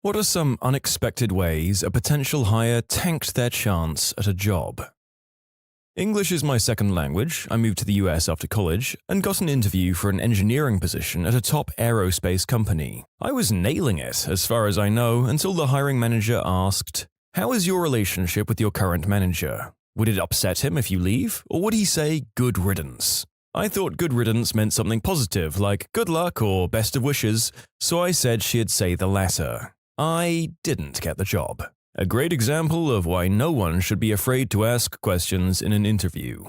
What are some unexpected ways a potential hire tanked their chance at a job? English is my second language. I moved to the US after college and got an interview for an engineering position at a top aerospace company. I was nailing it, as far as I know, until the hiring manager asked, "How is your relationship with your current manager? Would it upset him if you leave, or would he say good riddance?" I thought good riddance meant something positive, like good luck or best of wishes, so I said she'd say the latter. I didn't get the job. A great example of why no one should be afraid to ask questions in an interview.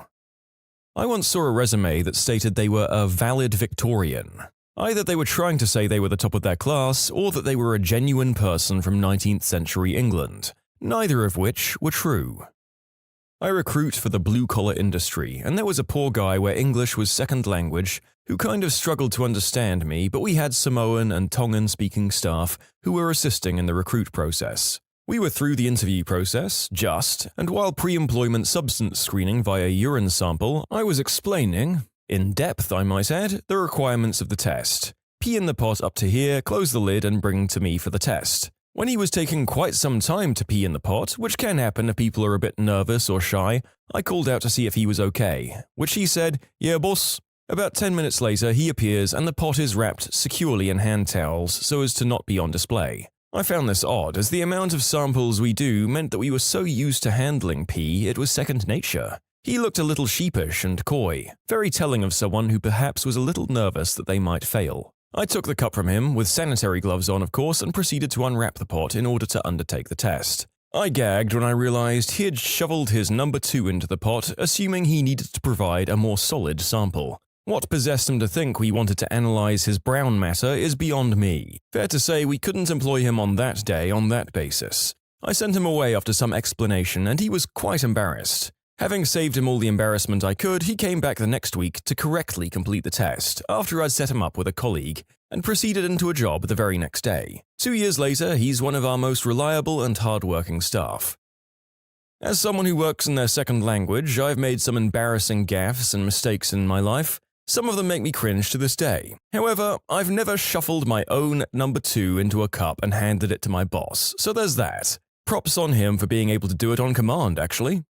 I once saw a resume that stated they were a valid Victorian. Either they were trying to say they were the top of their class, or that they were a genuine person from 19th century England, neither of which were true. I recruit for the blue-collar industry, and there was a poor guy where English was second language who kind of struggled to understand me, but we had Samoan and Tongan-speaking staff who were assisting in the recruit process. We were through the interview process, and while pre-employment substance screening via urine sample, I was explaining, in depth I might add, the requirements of the test. Pee in the pot up to here, close the lid and bring to me for the test. When he was taking quite some time to pee in the pot, which can happen if people are a bit nervous or shy, I called out to see if he was okay, which he said, "Yeah, boss." About 10 minutes later, he appears and the pot is wrapped securely in hand towels so as to not be on display. I found this odd, as the amount of samples we do meant that we were so used to handling pee it was second nature. He looked a little sheepish and coy, very telling of someone who perhaps was a little nervous that they might fail. I took the cup from him, with sanitary gloves on of course, and proceeded to unwrap the pot in order to undertake the test. I gagged when I realized he had shoveled his number 2 into the pot, assuming he needed to provide a more solid sample. What possessed him to think we wanted to analyze his brown matter is beyond me. Fair to say we couldn't employ him on that day on that basis. I sent him away after some explanation and he was quite embarrassed. Having saved him all the embarrassment I could, he came back the next week to correctly complete the test after I'd set him up with a colleague and proceeded into a job the very next day. 2 years later, he's one of our most reliable and hard-working staff. As someone who works in their second language, I've made some embarrassing gaffes and mistakes in my life. Some of them make me cringe to this day. However, I've never shuffled my own number 2 into a cup and handed it to my boss, so there's that. Props on him for being able to do it on command, actually.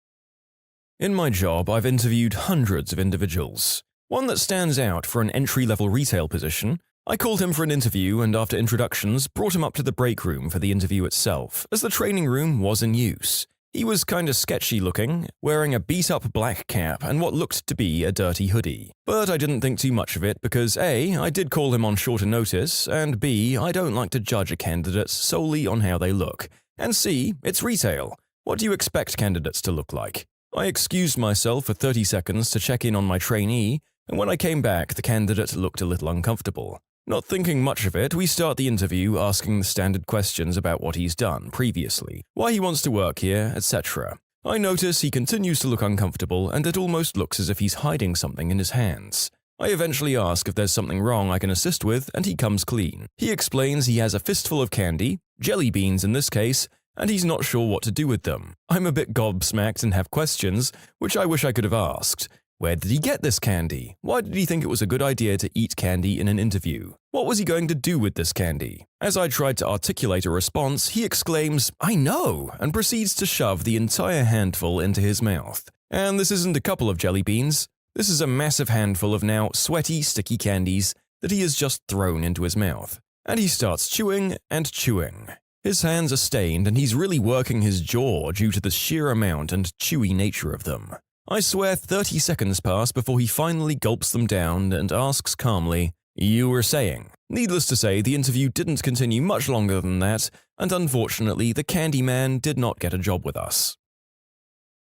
In my job, I've interviewed hundreds of individuals. One that stands out for an entry-level retail position, I called him for an interview and after introductions, brought him up to the break room for the interview itself, as the training room was in use. He was kinda sketchy looking, wearing a beat-up black cap and what looked to be a dirty hoodie. But I didn't think too much of it because A, I did call him on shorter notice, and B, I don't like to judge a candidate solely on how they look. And C, it's retail. What do you expect candidates to look like? I excused myself for 30 seconds to check in on my trainee, and when I came back, the candidate looked a little uncomfortable. Not thinking much of it, we start the interview asking the standard questions about what he's done previously, why he wants to work here, etc. I notice he continues to look uncomfortable and it almost looks as if he's hiding something in his hands. I eventually ask if there's something wrong I can assist with and he comes clean. He explains he has a fistful of candy, jelly beans in this case, and he's not sure what to do with them. I'm a bit gobsmacked and have questions, which I wish I could have asked. Where did he get this candy? Why did he think it was a good idea to eat candy in an interview? What was he going to do with this candy? As I tried to articulate a response, he exclaims, "I know," and proceeds to shove the entire handful into his mouth. And this isn't a couple of jelly beans. This is a massive handful of now sweaty, sticky candies that he has just thrown into his mouth. And he starts chewing and chewing. His hands are stained and he's really working his jaw due to the sheer amount and chewy nature of them. I swear 30 seconds pass before he finally gulps them down and asks calmly, "You were saying?" Needless to say, the interview didn't continue much longer than that, and unfortunately, the candy man did not get a job with us.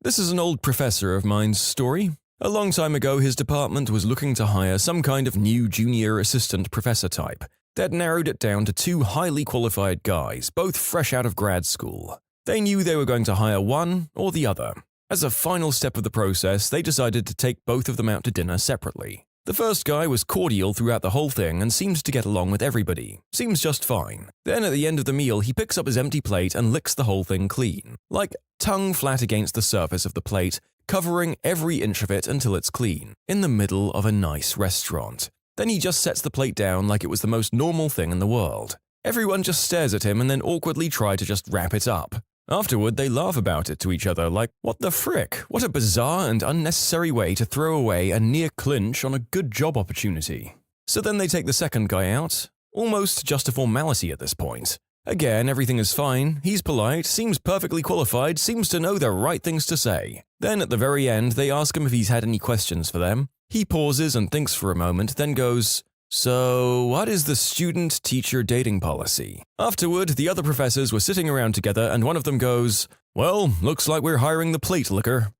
This is an old professor of mine's story. A long time ago, his department was looking to hire some kind of new junior assistant professor type. They'd narrowed it down to 2 highly qualified guys, both fresh out of grad school. They knew they were going to hire one or the other. As a final step of the process, they decided to take both of them out to dinner separately. The first guy was cordial throughout the whole thing and seemed to get along with everybody. Seems just fine. Then at the end of the meal, he picks up his empty plate and licks the whole thing clean. Like, tongue flat against the surface of the plate, covering every inch of it until it's clean, in the middle of a nice restaurant. Then he just sets the plate down like it was the most normal thing in the world. Everyone just stares at him and then awkwardly try to just wrap it up. Afterward, they laugh about it to each other like, what the frick? What a bizarre and unnecessary way to throw away a near clinch on a good job opportunity. So then they take the second guy out. Almost just a formality at this point. Again, everything is fine, he's polite, seems perfectly qualified, seems to know the right things to say. Then at the very end, they ask him if he's had any questions for them. He pauses and thinks for a moment, then goes, "So, what is the student-teacher dating policy?" Afterward, the other professors were sitting around together and one of them goes, "Well, looks like we're hiring the plate licker."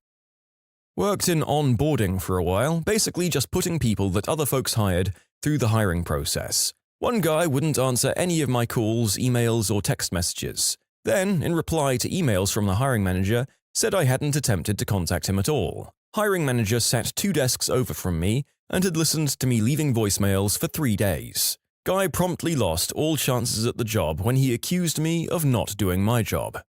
Worked in onboarding for a while, basically just putting people that other folks hired through the hiring process. One guy wouldn't answer any of my calls, emails, or text messages. Then, in reply to emails from the hiring manager, said I hadn't attempted to contact him at all. Hiring manager sat 2 desks over from me and had listened to me leaving voicemails for 3 days. Guy promptly lost all chances at the job when he accused me of not doing my job.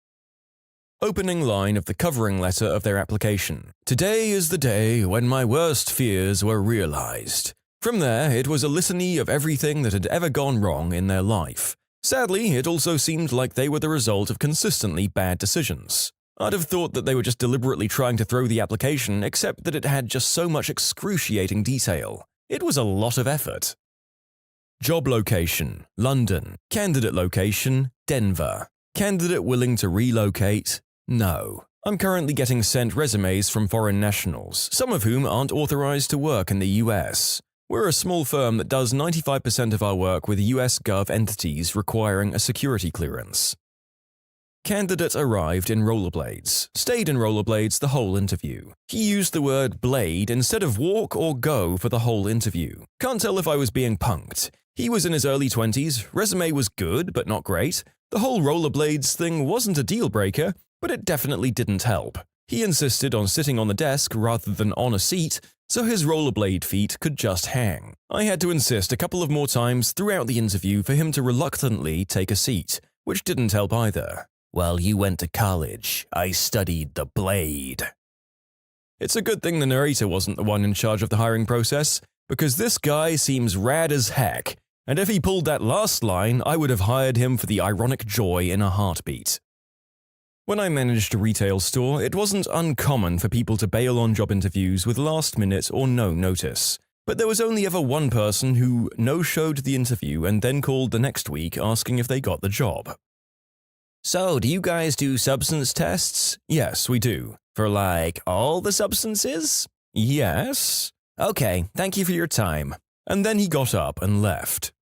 Opening line of the covering letter of their application. "Today is the day when my worst fears were realized." From there, it was a litany of everything that had ever gone wrong in their life. Sadly, it also seemed like they were the result of consistently bad decisions. I'd have thought that they were just deliberately trying to throw the application, except that it had just so much excruciating detail. It was a lot of effort. Job location: London. Candidate location: Denver. Candidate willing to relocate? No. I'm currently getting sent resumes from foreign nationals, some of whom aren't authorized to work in the US. We're a small firm that does 95% of our work with US Gov entities requiring a security clearance. Candidate arrived in rollerblades, stayed in rollerblades the whole interview. He used the word blade instead of walk or go for the whole interview. Can't tell if I was being punked. He was in his early 20s, resume was good but not great. The whole rollerblades thing wasn't a deal breaker, but it definitely didn't help. He insisted on sitting on the desk rather than on a seat, so his rollerblade feet could just hang. I had to insist a couple of more times throughout the interview for him to reluctantly take a seat, which didn't help either. "Well, you went to college. I studied the blade." It's a good thing the narrator wasn't the one in charge of the hiring process, because this guy seems rad as heck, and if he pulled that last line, I would have hired him for the ironic joy in a heartbeat. When I managed a retail store, it wasn't uncommon for people to bail on job interviews with last minute or no notice. But there was only ever one person who no-showed the interview and then called the next week asking if they got the job. "So, do you guys do substance tests?" "Yes, we do." "For like all the substances?" "Yes." "Okay, thank you for your time." And then he got up and left.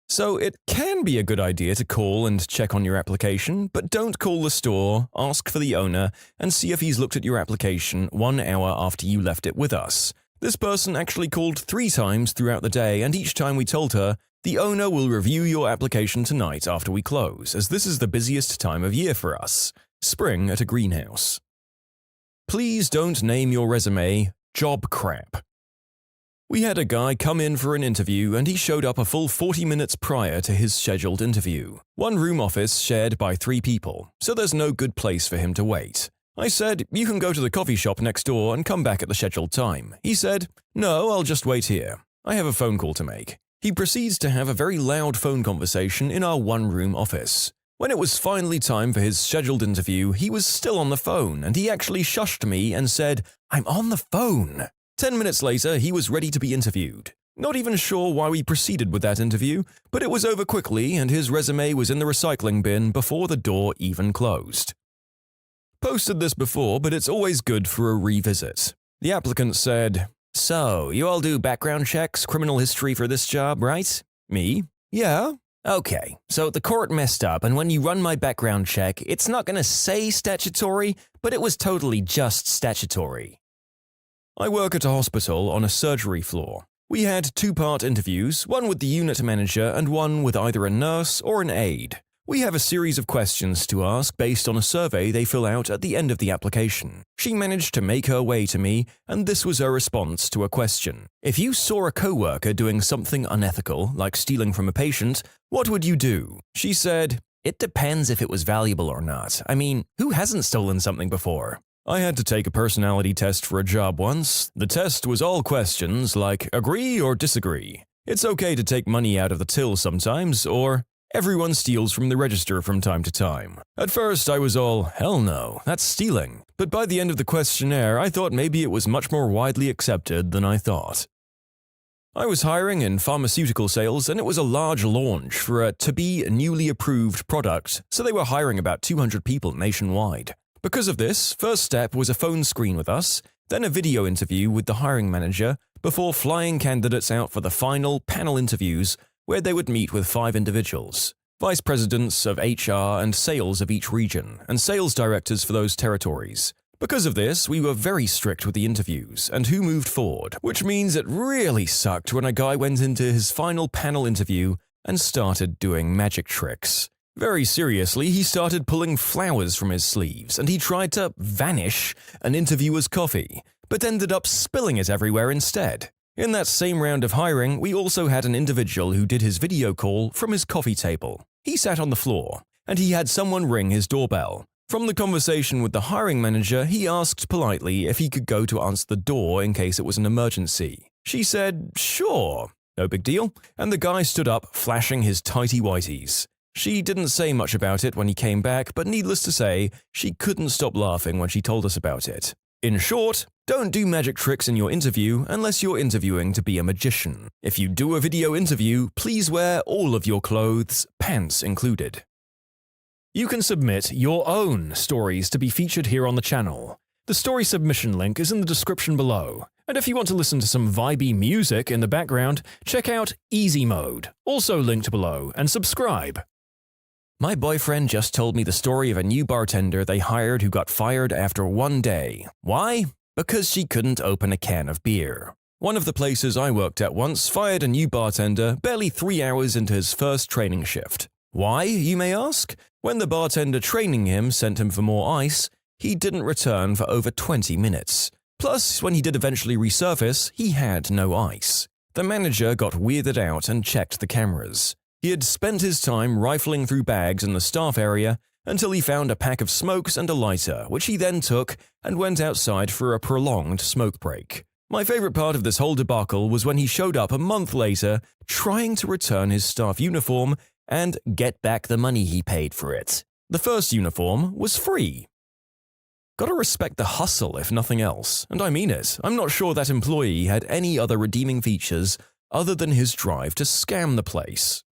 So it can be a good idea to call and check on your application, but don't call the store, ask for the owner, and see if he's looked at your application 1 hour after you left it with us. This person actually called 3 times throughout the day, and each time we told her, "The owner will review your application tonight after we close, as this is the busiest time of year for us. Spring at a greenhouse." Please don't name your resume job crap. We had a guy come in for an interview and he showed up a full 40 minutes prior to his scheduled interview. 1-room office shared by 3 people, so there's no good place for him to wait. I said, "You can go to the coffee shop next door and come back at the scheduled time." He said, "No, I'll just wait here. I have a phone call to make." He proceeds to have a very loud phone conversation in our 1-room office. When it was finally time for his scheduled interview, he was still on the phone and he actually shushed me and said, "I'm on the phone." 10 minutes later, he was ready to be interviewed. Not even sure why we proceeded with that interview, but it was over quickly and his resume was in the recycling bin before the door even closed. Posted this before, but it's always good for a revisit. The applicant said, "So, you all do background checks, criminal history for this job, right?" Me? "Yeah." "Okay, so the court messed up, and when you run my background check, it's not going to say statutory, but it was totally just statutory." I work at a hospital on a surgery floor. We had 2-part interviews, one with the unit manager and one with either a nurse or an aide. We have a series of questions to ask based on a survey they fill out at the end of the application. She managed to make her way to me, and this was her response to a question. "If you saw a coworker doing something unethical, like stealing from a patient, what would you do?" She said, "It depends if it was valuable or not. I mean, who hasn't stolen something before?" I had to take a personality test for a job once. The test was all questions like agree or disagree. It's okay to take money out of the till sometimes, or Everyone steals from the register from time to time. At first, I was all, hell no, that's stealing. But by the end of the questionnaire, I thought maybe it was much more widely accepted than I thought. I was hiring in pharmaceutical sales, and it was a large launch for a to-be newly approved product, so they were hiring about 200 people nationwide. Because of this, first step was a phone screen with us, then a video interview with the hiring manager, before flying candidates out for the final panel interviews, where they would meet with 5 individuals, vice presidents of HR and sales of each region, and sales directors for those territories. Because of this, we were very strict with the interviews and who moved forward, which means it really sucked when a guy went into his final panel interview and started doing magic tricks. Very seriously, he started pulling flowers from his sleeves, and he tried to vanish an interviewer's coffee, but ended up spilling it everywhere instead. In that same round of hiring, we also had an individual who did his video call from his coffee table. He sat on the floor, and he had someone ring his doorbell. From the conversation with the hiring manager, he asked politely if he could go to answer the door in case it was an emergency. She said, sure, no big deal, and the guy stood up, flashing his tighty-whities. She didn't say much about it when he came back, but needless to say, she couldn't stop laughing when she told us about it. In short, don't do magic tricks in your interview unless you're interviewing to be a magician. If you do a video interview, please wear all of your clothes, pants included. You can submit your own stories to be featured here on the channel. The story submission link is in the description below. And if you want to listen to some vibey music in the background, check out Easy Mode, also linked below, and subscribe. My boyfriend just told me the story of a new bartender they hired who got fired after 1 day. Why? Because she couldn't open a can of beer. One of the places I worked at once fired a new bartender barely 3 hours into his first training shift. Why, you may ask? When the bartender training him sent him for more ice, he didn't return for over 20 minutes. Plus, when he did eventually resurface, he had no ice. The manager got weirded out and checked the cameras. He had spent his time rifling through bags in the staff area until he found a pack of smokes and a lighter, which he then took and went outside for a prolonged smoke break. My favorite part of this whole debacle was when he showed up a month later trying to return his staff uniform and get back the money he paid for it. The first uniform was free. Gotta respect the hustle if nothing else, and I mean it. I'm not sure that employee had any other redeeming features other than his drive to scam the place.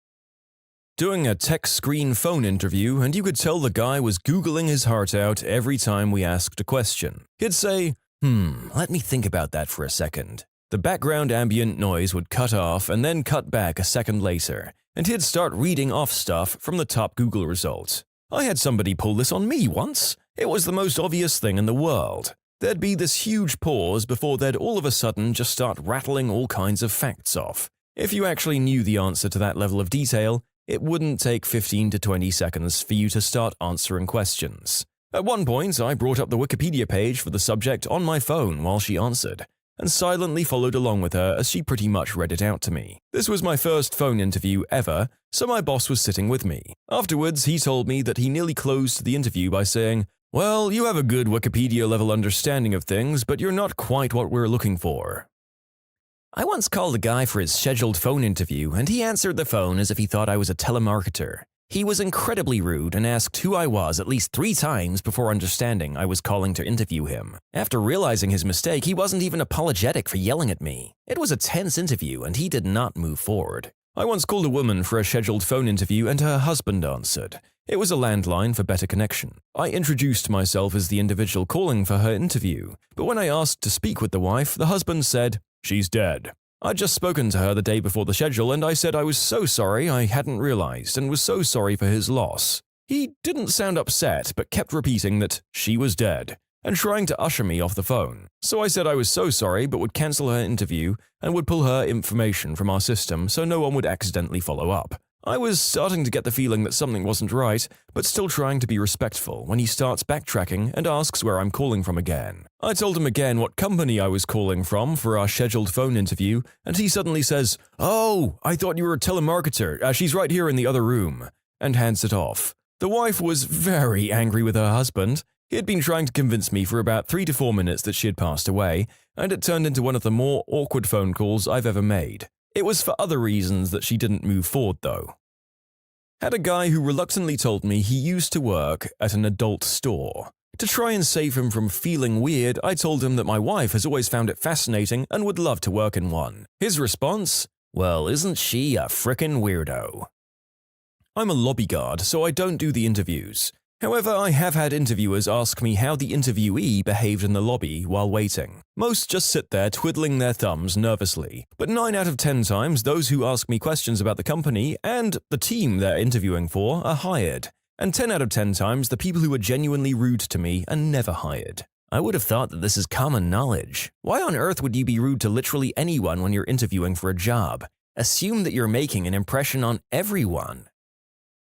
Doing a text screen phone interview, and you could tell the guy was Googling his heart out every time we asked a question. He'd say, let me think about that for a second. The background ambient noise would cut off and then cut back a second later, and he'd start reading off stuff from the top Google result. I had somebody pull this on me once. It was the most obvious thing in the world. There'd be this huge pause before they'd all of a sudden just start rattling all kinds of facts off. If you actually knew the answer to that level of detail, it wouldn't take 15 to 20 seconds for you to start answering questions. At one point, I brought up the Wikipedia page for the subject on my phone while she answered, and silently followed along with her as she pretty much read it out to me. This was my first phone interview ever, so my boss was sitting with me. Afterwards, he told me that he nearly closed the interview by saying, "Well, you have a good Wikipedia-level understanding of things, but you're not quite what we're looking for." I once called a guy for his scheduled phone interview, and he answered the phone as if he thought I was a telemarketer. He was incredibly rude and asked who I was at least 3 times before understanding I was calling to interview him. After realizing his mistake, he wasn't even apologetic for yelling at me. It was a tense interview, and he did not move forward. I once called a woman for a scheduled phone interview, and her husband answered. It was a landline for better connection. I introduced myself as the individual calling for her interview, but when I asked to speak with the wife, the husband said, "She's dead." I'd just spoken to her the day before the schedule, and I said I was so sorry I hadn't realized and was so sorry for his loss. He didn't sound upset, but kept repeating that she was dead and trying to usher me off the phone. So I said I was so sorry but would cancel her interview and would pull her information from our system so no one would accidentally follow up. I was starting to get the feeling that something wasn't right, but still trying to be respectful when he starts backtracking and asks where I'm calling from again. I told him again what company I was calling from for our scheduled phone interview, and he suddenly says, "Oh, I thought you were a telemarketer. She's right here in the other room," and hands it off. The wife was very angry with her husband. He had been trying to convince me for about 3 to 4 minutes that she had passed away, and it turned into one of the more awkward phone calls I've ever made. It was for other reasons that she didn't move forward, though. Had a guy who reluctantly told me he used to work at an adult store. To try and save him from feeling weird, I told him that my wife has always found it fascinating and would love to work in one. His response? Well, isn't she a frickin' weirdo? I'm a lobby guard, so I don't do the interviews. However, I have had interviewers ask me how the interviewee behaved in the lobby while waiting. Most just sit there twiddling their thumbs nervously, but 9 out of 10 times those who ask me questions about the company and the team they're interviewing for are hired. And 10 out of 10 times the people who are genuinely rude to me are never hired. I would have thought that this is common knowledge. Why on earth would you be rude to literally anyone when you're interviewing for a job? Assume that you're making an impression on everyone.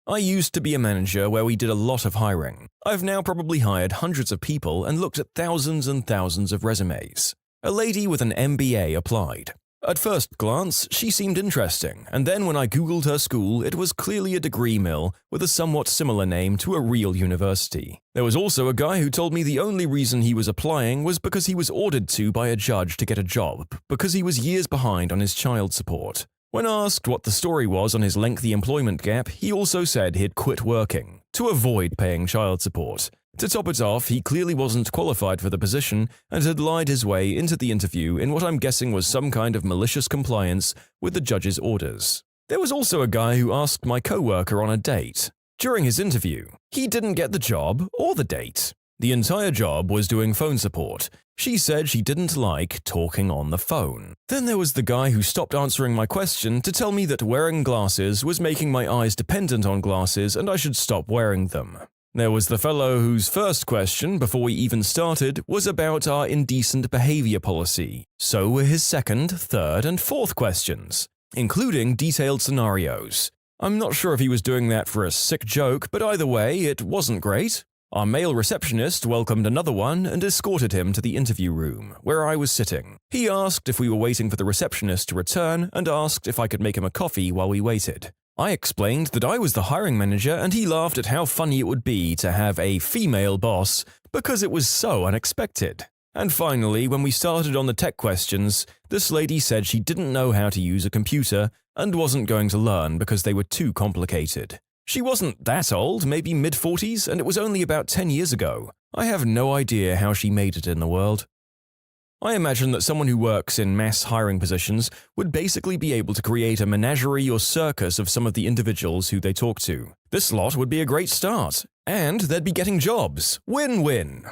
I used to be a manager where we did a lot of hiring. I've now probably hired hundreds of people and looked at thousands and thousands of resumes. A lady with an MBA applied. At first glance, she seemed interesting, and then when I googled her school, it was clearly a degree mill with a somewhat similar name to a real university. There was also a guy who told me the only reason he was applying was because he was ordered to by a judge to get a job, because he was years behind on his child support. When asked what the story was on his lengthy employment gap, he also said he'd quit working to avoid paying child support. To top it off, he clearly wasn't qualified for the position and had lied his way into the interview in what I'm guessing was some kind of malicious compliance with the judge's orders. There was also a guy who asked my coworker on a date. During his interview, he didn't get the job or the date. The entire job was doing phone support. She said she didn't like talking on the phone. Then there was the guy who stopped answering my question to tell me that wearing glasses was making my eyes dependent on glasses and I should stop wearing them. There was the fellow whose first question, before we even started, was about our indecent behavior policy. So were his second, third, and fourth questions, including detailed scenarios. I'm not sure if he was doing that for a sick joke, but either way, it wasn't great. Our male receptionist welcomed another one and escorted him to the interview room, where I was sitting. He asked if we were waiting for the receptionist to return and asked if I could make him a coffee while we waited. I explained that I was the hiring manager and he laughed at how funny it would be to have a female boss because it was so unexpected. And finally, when we started on the tech questions, this lady said she didn't know how to use a computer and wasn't going to learn because they were too complicated. She wasn't that old, maybe mid-40s, and it was only about 10 years ago. I have no idea how she made it in the world. I imagine that someone who works in mass hiring positions would basically be able to create a menagerie or circus of some of the individuals who they talk to. This lot would be a great start, and they'd be getting jobs. Win-win!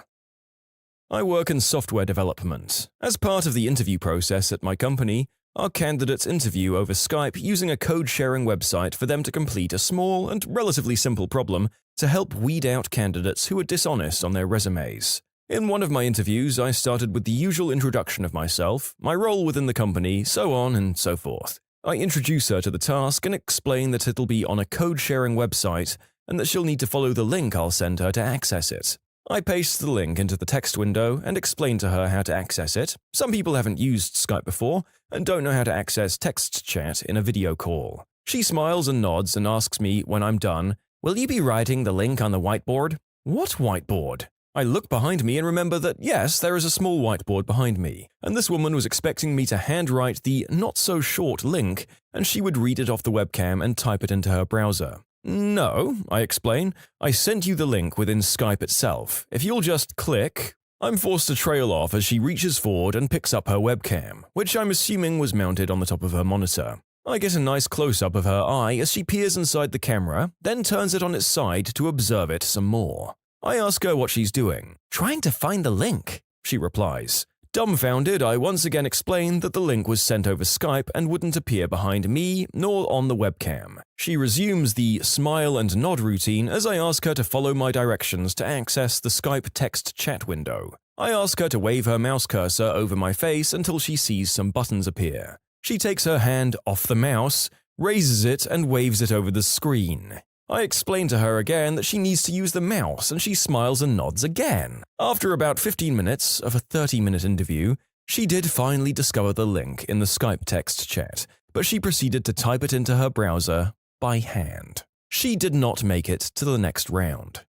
I work in software development. As part of the interview process at my company, our candidates interview over Skype using a code-sharing website for them to complete a small and relatively simple problem to help weed out candidates who are dishonest on their resumes. In one of my interviews, I started with the usual introduction of myself, my role within the company, so on and so forth. I introduce her to the task and explain that it'll be on a code-sharing website and that she'll need to follow the link I'll send her to access it. I paste the link into the text window and explain to her how to access it. Some people haven't used Skype before and don't know how to access text chat in a video call. She smiles and nods and asks me when I'm done, "Will you be writing the link on the whiteboard?" What whiteboard? I look behind me and remember that yes, there is a small whiteboard behind me, and this woman was expecting me to handwrite the not-so-short link and she would read it off the webcam and type it into her browser. No, I explain, I sent you the link within Skype itself. If you'll just click... I'm forced to trail off as she reaches forward and picks up her webcam, which I'm assuming was mounted on the top of her monitor. I get a nice close-up of her eye as she peers inside the camera, then turns it on its side to observe it some more. I ask her what she's doing. "Trying to find the link," she replies. Dumbfounded, I once again explain that the link was sent over Skype and wouldn't appear behind me nor on the webcam. She resumes the smile and nod routine as I ask her to follow my directions to access the Skype text chat window. I ask her to wave her mouse cursor over my face until she sees some buttons appear. She takes her hand off the mouse, raises it and waves it over the screen. I explain to her again that she needs to use the mouse and she smiles and nods again. After about 15 minutes of a 30-minute interview, she did finally discover the link in the Skype text chat, but she proceeded to type it into her browser by hand. She did not make it to the next round.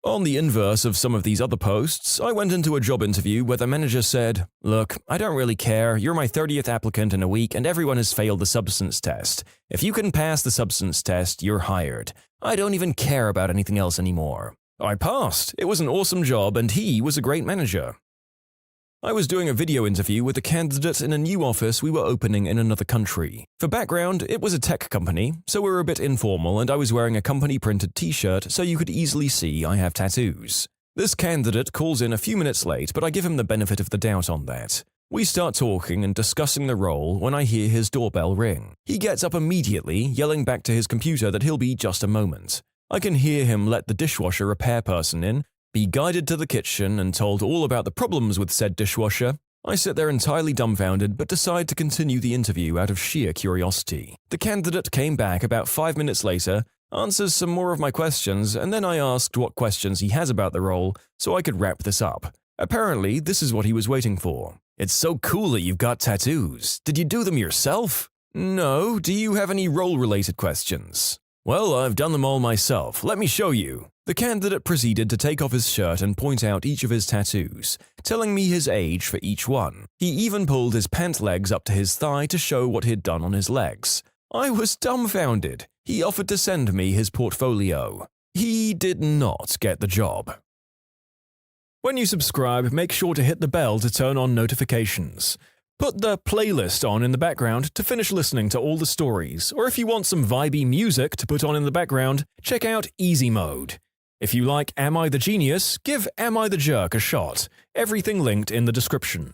On the inverse of some of these other posts, I went into a job interview where the manager said, "Look, I don't really care, you're my 30th applicant in a week and everyone has failed the substance test. If you can pass the substance test, you're hired. I don't even care about anything else anymore." I passed. It was an awesome job and he was a great manager. I was doing a video interview with a candidate in a new office we were opening in another country. For background, it was a tech company, so we were a bit informal and I was wearing a company-printed t-shirt so you could easily see I have tattoos. This candidate calls in a few minutes late, but I give him the benefit of the doubt on that. We start talking and discussing the role when I hear his doorbell ring. He gets up immediately, yelling back to his computer that he'll be just a moment. I can hear him let the dishwasher repair person in, be guided to the kitchen and told all about the problems with said dishwasher. I sit there entirely dumbfounded but decide to continue the interview out of sheer curiosity. The candidate came back about 5 minutes later, answers some more of my questions, and then I asked what questions he has about the role so I could wrap this up. Apparently, this is what he was waiting for. "It's so cool that you've got tattoos. Did you do them yourself?" "No. Do you have any role-related questions?" "Well, I've done them all myself. Let me show you." The candidate proceeded to take off his shirt and point out each of his tattoos, telling me his age for each one. He even pulled his pant legs up to his thigh to show what he'd done on his legs. I was dumbfounded. He offered to send me his portfolio. He did not get the job. When you subscribe, make sure to hit the bell to turn on notifications. Put the playlist on in the background to finish listening to all the stories, or if you want some vibey music to put on in the background, check out Easy Mode. If you like Am I the Genius, give Am I the Jerk a shot. Everything linked in the description.